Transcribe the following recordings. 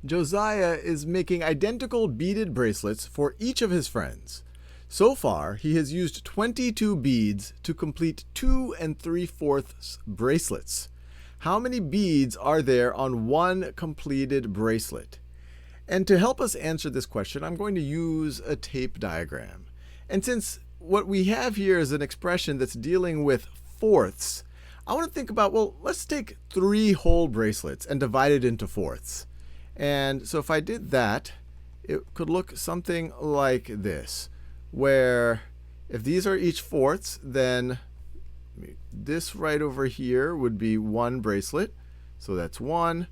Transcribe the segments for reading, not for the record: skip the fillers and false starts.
Josiah is making identical beaded bracelets for each of his friends. So far, he has used 22 beads to complete 2 3/4 bracelets. How many beads are there on one completed bracelet? And to help us answer this question, I'm going to use a tape diagram. And since what we have here is an expression that's dealing with fourths, I want to think about, well, let's take 3 whole bracelets and divide it into fourths. And so if I did that, it could look something like this, where if these are each fourths, then this right over here would be 1 bracelet. So that's 1.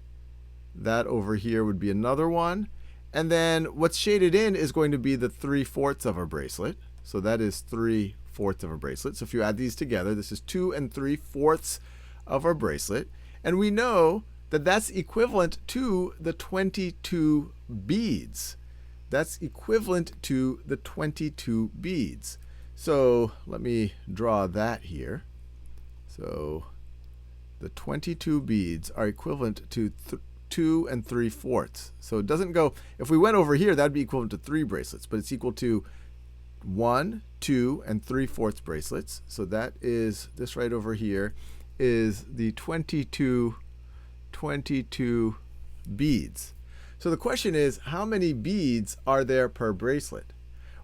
That over here would be another one. And then what's shaded in is going to be the 3/4 of our bracelet. So that is 3/4 of a bracelet. So if you add these together, this is 2 3/4 of our bracelet. And we know that that's equivalent to the 22 beads. That's equivalent to the 22 beads. So let me draw that here. So the 22 beads are equivalent to 2 3/4. So it doesn't go, if we went over here, that would be equivalent to 3 bracelets, but it's equal to 1, 2, and 3/4 bracelets. So that is, this right over here is the 22 beads. So the question is, how many beads are there per bracelet?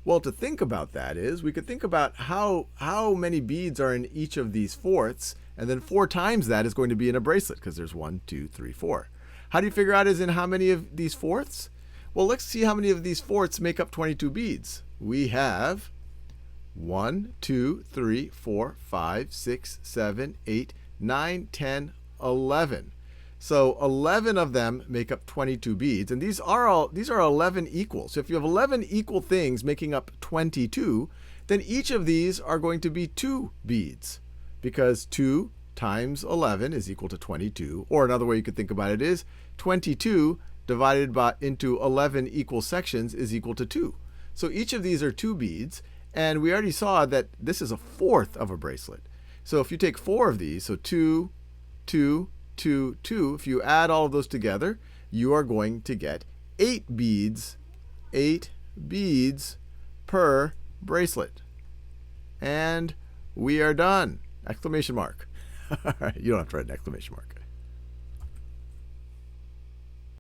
Well, to think about that is, we could think about how many beads are in each of these fourths, and then 4 times that is going to be in a bracelet, because there's 1, 2, 3, 4. How do you figure out is in how many of these fourths? Well, let's see how many of these fourths make up 22 beads. We have 1, 2, 3, 4, 5, 6, 7, 8, 9, 10, 11. So 11 of them make up 22 beads, and these are 11 equal. So if you have 11 equal things making up 22, then each of these are going to be 2 beads, because 2 times 11 is equal to 22. Or another way you could think about it is 22 divided into 11 equal sections is equal to 2. So each of these are 2 beads, and we already saw that this is a fourth of a bracelet. So if you take 4 of these, so 2, 2, 2, 2, if you add all of those together, you are going to get 8 beads per bracelet. And we are done! Exclamation mark. All right, you don't have to write an exclamation mark.